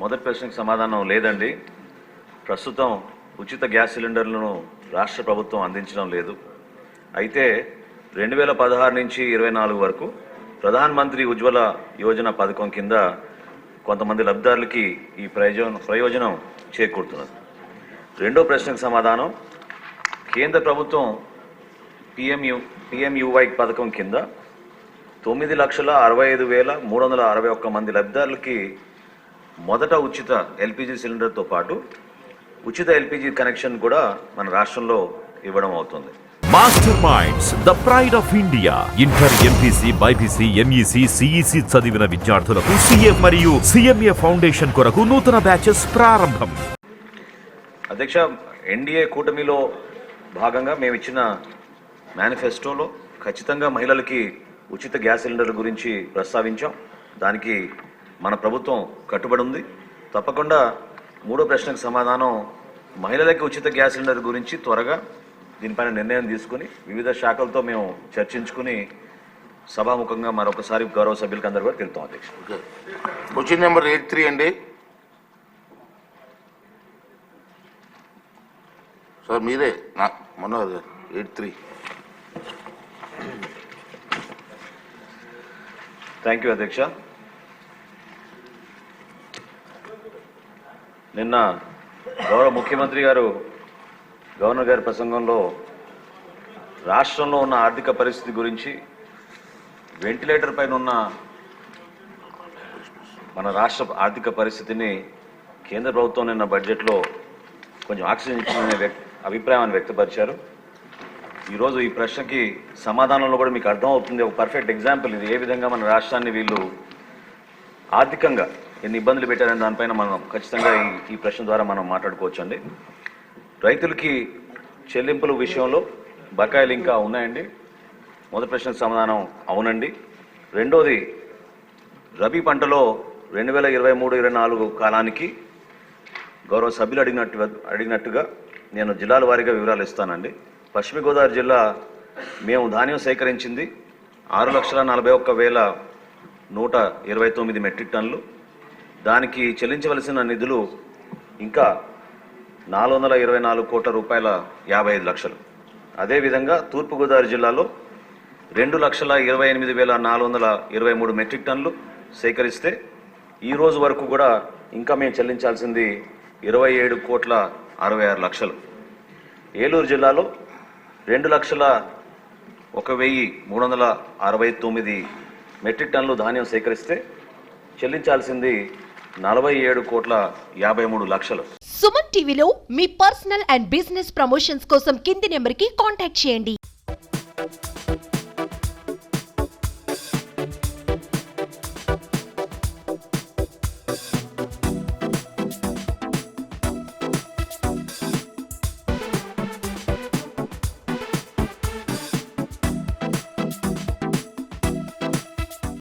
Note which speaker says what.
Speaker 1: మొదటి ప్రశ్నకు సమాధానం లేదండి. ప్రస్తుతం ఉచిత గ్యాస్ సిలిండర్లను రాష్ట్ర ప్రభుత్వం అందించడం లేదు. అయితే 2016 నుంచి 24 వరకు ప్రధాన్ మంత్రి ఉజ్వల యోజన పథకం కింద కొంతమంది లబ్ధిదారులకి ఈ ప్రయోజనం చేకూరుతున్నది. రెండో ప్రశ్నకు సమాధానం, కేంద్ర ప్రభుత్వం పిఎంయువై పథకం కింద 9,65,361 మంది లబ్ధిదారులకి మొదట ఉచిత ఎల్పిజి సిలిండర్తో పాటు ఉచిత ఎల్పిజి కనెక్షన్ కూడా మన రాష్ట్రంలో ఇవ్వడం అవుతుంది.
Speaker 2: Master minds, the pride of India. Inter, MPC, BiPC, MEC, CEC చదివిన విద్యార్థులకు సిఏ మరియు సిఎంఏ ఫౌండేషన్ కొరకు నూతన బ్యాచెస్ ప్రారంభం.
Speaker 1: అధ్యక్ష, ఎన్డీఏ కూటమిలో భాగంగా మేము ఇచ్చిన మేనిఫెస్టోలో ఖచ్చితంగా మహిళలకి ఉచిత గ్యాస్ సిలిండర్ల గురించి ప్రస్తావించాం. దానికి మన ప్రభుత్వం కట్టుబడి ఉంది. తప్పకుండా మూడో ప్రశ్నకు సమాధానం, మహిళలకి ఉచిత గ్యాస్ సిలిండర్ గురించి త్వరగా దీనిపైన నిర్ణయం తీసుకుని వివిధ శాఖలతో మేము చర్చించుకుని సభాముఖంగా మరొకసారి గౌరవ సభ్యులకి అందరూ కూడా తెలుపుతాం. అధ్యక్ష,
Speaker 3: క్వశ్చన్ నెంబర్ 83 అండి. సార్ మీరే మనోహర్ గారు 83.
Speaker 1: థ్యాంక్ యూ అధ్యక్ష. నిన్న గౌరవ ముఖ్యమంత్రి గారు గవర్నర్ గారి ప్రసంగంలో రాష్ట్రంలో ఉన్న ఆర్థిక పరిస్థితి గురించి, వెంటిలేటర్ పైన ఉన్న మన రాష్ట్ర ఆర్థిక పరిస్థితిని కేంద్ర ప్రభుత్వం నిన్న బడ్జెట్లో కొంచెం ఆక్సిజన్ ఇచ్చిన అభిప్రాయాన్ని వ్యక్తపరిచారు. ఈరోజు ఈ ప్రశ్నకి సమాధానంలో కూడా మీకు అర్థమవుతుంది. ఒక పర్ఫెక్ట్ ఎగ్జాంపుల్ ఇది, ఏ విధంగా మన రాష్ట్రాన్ని వీళ్ళు ఆర్థికంగా ఎన్ని ఇబ్బందులు పెట్టారనే దానిపైన మనం ఖచ్చితంగా ఈ ప్రశ్న ద్వారా మనం మాట్లాడుకోవచ్చండి. రైతులకి చెల్లింపుల విషయంలో బకాయిలు ఇంకా ఉన్నాయండి. మొదటి ప్రశ్నకు సమాధానం అవునండి. రెండోది, రబీ పంటలో 2023-24 కాలానికి గౌరవ సభ్యులు అడిగినట్టుగా నేను జిల్లాల వారీగా వివరాలు ఇస్తానండి. పశ్చిమ గోదావరి జిల్లా మేము ధాన్యం సేకరించింది 6,41,129 మెట్రిక్ టన్నులు. దానికి చెల్లించవలసిన నిధులు ఇంకా 424 కోట్ల రూపాయల 55 లక్షలు. అదేవిధంగా తూర్పుగోదావరి జిల్లాలో 2,28,423 మెట్రిక్ టన్నులు సేకరిస్తే ఈ రోజు వరకు కూడా ఇంకా మేము చెల్లించాల్సింది 27 కోట్ల 66 లక్షలు. ఏలూరు జిల్లాలో 2,01,369 మెట్రిక్ టన్నులు ధాన్యం సేకరిస్తే చెల్లించాల్సింది 47 కోట్ల 53 లక్షలు.
Speaker 4: సుమన్ టీవీలో మీ పర్సనల్ అండ్ బిజినెస్ ప్రమోషన్స్ కోసం కింది నెంబర్కి కాంటాక్ట్ చేయండి.